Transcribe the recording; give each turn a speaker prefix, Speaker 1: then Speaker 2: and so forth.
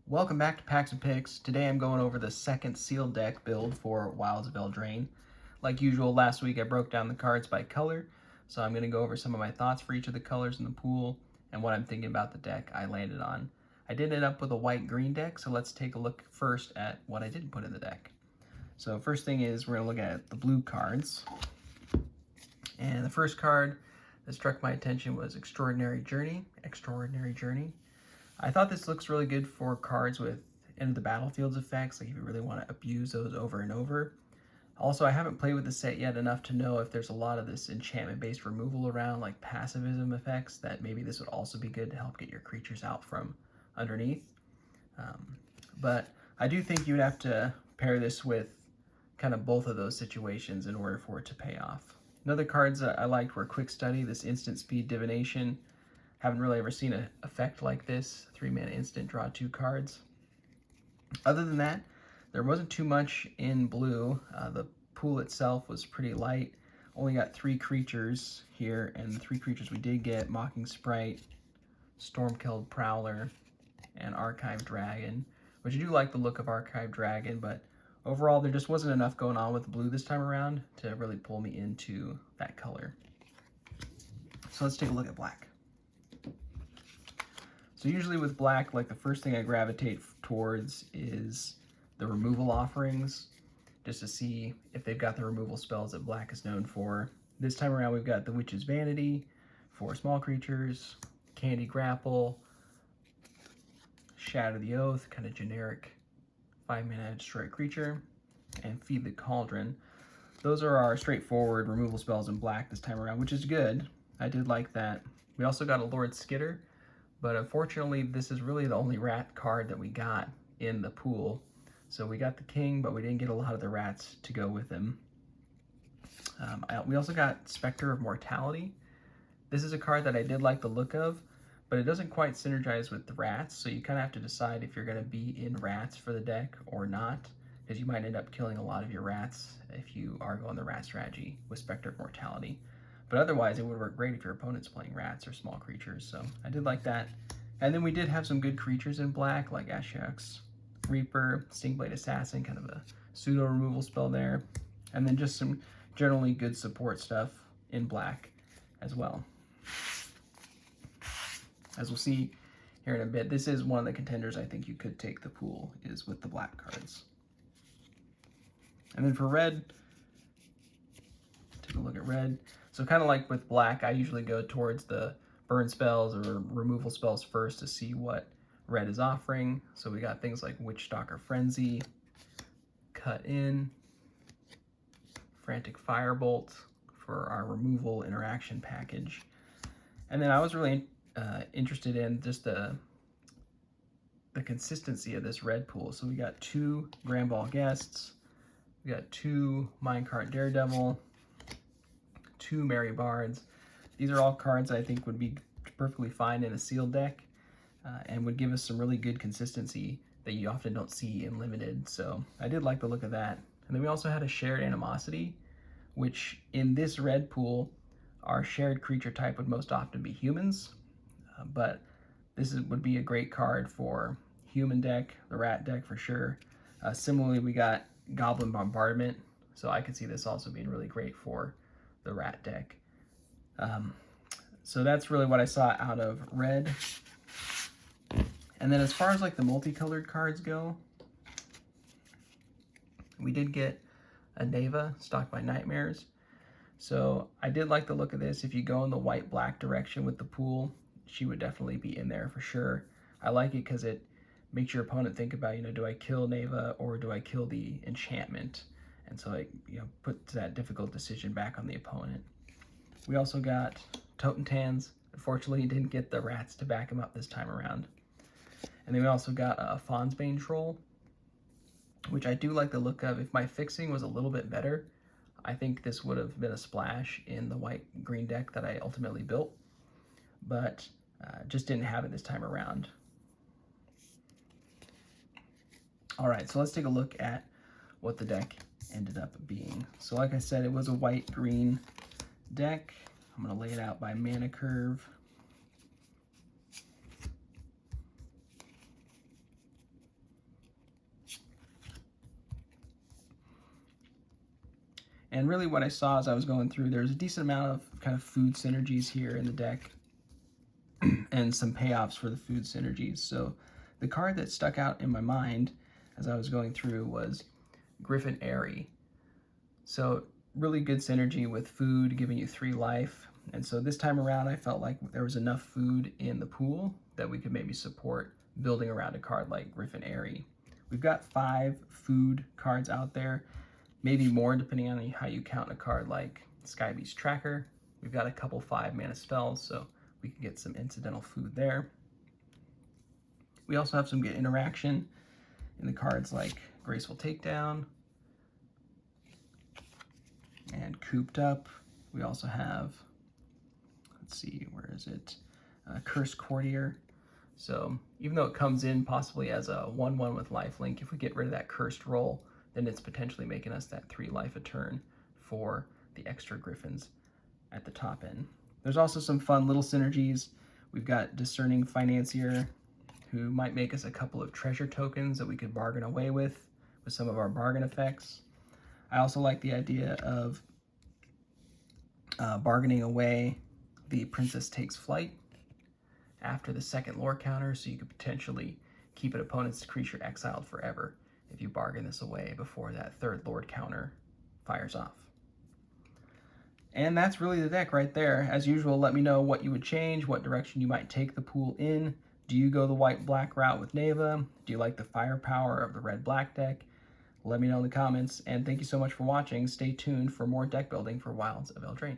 Speaker 1: Welcome back to Packs and Picks. Today I'm going over the second sealed deck build for Wilds of Eldraine. Like usual, last week I broke down the cards by color, so I'm going to go over some of my thoughts for each of the colors in the pool and what I'm thinking about the deck I landed on. I did end up with a white-green deck, so let's take a look first at what I didn't put in the deck. So first thing is we're going to look at the blue cards. And the first card that struck my attention was Extraordinary Journey. I thought this looks really good for cards with end of the battlefields effects, like if you really want to abuse those over and over. Also, I haven't played with the set yet enough to know if there's a lot of this enchantment-based removal around, like passivism effects, that maybe this would also be good to help get your creatures out from underneath. But I do think you would have to pair this with kind of both of those situations in order for it to pay off. Another cards that I liked were Quick Study, this instant speed divination. Haven't really ever seen an effect like this. 3-mana instant, draw 2 cards. Other than that, there wasn't too much in blue. The pool itself was pretty light. Only got 3 creatures here, and the 3 creatures we did get, Mocking Sprite, Stormkilled Prowler, and Archived Dragon, which I do like the look of Archived Dragon, but overall there just wasn't enough going on with blue this time around to really pull me into that color. So let's take a look at black. So usually with black, like the first thing I gravitate towards is the removal offerings, just to see if they've got the removal spells that black is known for. This time around we've got the Witch's Vanity for small creatures, Candy Grapple, Shatter the Oath, kind of generic 5-mana destroy creature, and Feed the Cauldron. Those are our straightforward removal spells in black this time around, which is good. I did like that. We also got a Lord Skitter, but unfortunately this is really the only rat card that we got in the pool. So we got the king, but we didn't get a lot of the rats to go with him. We also got Spectre of Mortality. This is a card that I did like the look of, but it doesn't quite synergize with the rats, so you kind of have to decide if you're going to be in rats for the deck or not, because you might end up killing a lot of your rats if you are going the rat strategy with Spectre of Mortality. But otherwise, it would work great if your opponent's playing rats or small creatures, so I did like that. And then we did have some good creatures in black, like Ashiok's Reaper, Stingblade Assassin, kind of a pseudo removal spell there. And then just some generally good support stuff in black as well. As we'll see here in a bit, this is one of the contenders I think you could take the pool, is with the black cards. And then for red, take a look at red. So kind of like with black, I usually go towards the burn spells or removal spells first to see what red is offering. So we got things like Witchstalker Frenzy, Cut In, Frantic Firebolt for our removal interaction package. And then I was really interested in just the consistency of this red pool. So we got 2 Grand Ball Guests, we got 2 Minecart Daredevil, 2 Merry Bards. These are all cards I think would be perfectly fine in a sealed deck and would give us some really good consistency that you often don't see in limited. So I did like the look of that. And then we also had a Shared Animosity, which in this red pool, our shared creature type would most often be humans, but this would be a great card for human deck, the rat deck for sure. Similarly, we got Goblin Bombardment, so I could see this also being really great for the rat deck. So that's really what I saw out of red. And then as far as like the multicolored cards go, we did get a Neva, Stalked by Nightmares. So I did like the look of this. If you go in the white-black direction with the pool, she would definitely be in there for sure. I like it because it makes your opponent think about, do I kill Neva or do I kill the enchantment? And so it puts that difficult decision back on the opponent. We also got Totentans. Unfortunately, didn't get the rats to back him up this time around. And then we also got a Fawnsbane Troll, which I do like the look of. If my fixing was a little bit better, I think this would have been a splash in the white-green deck that I ultimately built, but just didn't have it this time around. All right, so let's take a look at what the deck ended up being. So like I said, it was a white-green deck. I'm going to lay it out by mana curve. And really what I saw as I was going through, there's a decent amount of kind of food synergies here in the deck and some payoffs for the food synergies. So the card that stuck out in my mind as I was going through was Griffin Airy. So really good synergy with food, giving you 3 life. And so this time around, I felt like there was enough food in the pool that we could maybe support building around a card like Griffin Airy. We've got 5 food cards out there, maybe more depending on how you count a card like Skybeast Tracker. We've got a couple 5-mana spells, so we can get some incidental food there. We also have some good interaction in the cards like Graceful Takedown and Cooped Up. We also have, let's see, where is it? Cursed Courtier. So even though it comes in possibly as a 1/1 with lifelink, if we get rid of that cursed roll, then it's potentially making us that 3 life a turn for the extra Griffins at the top end. There's also some fun little synergies. We've got Discerning Financier, who might make us a couple of treasure tokens that we could bargain away with some of our bargain effects. I also like the idea of bargaining away the Princess Takes Flight after the 2nd lore counter, so you could potentially keep an opponent's creature exiled forever if you bargain this away before that 3rd lord counter fires off. And that's really the deck right there. As usual, let me know what you would change, what direction you might take the pool in. Do you go the white-black route with Neva? Do you like the firepower of the red-black deck? Let me know in the comments, and thank you so much for watching. Stay tuned for more deck building for Wilds of Eldraine.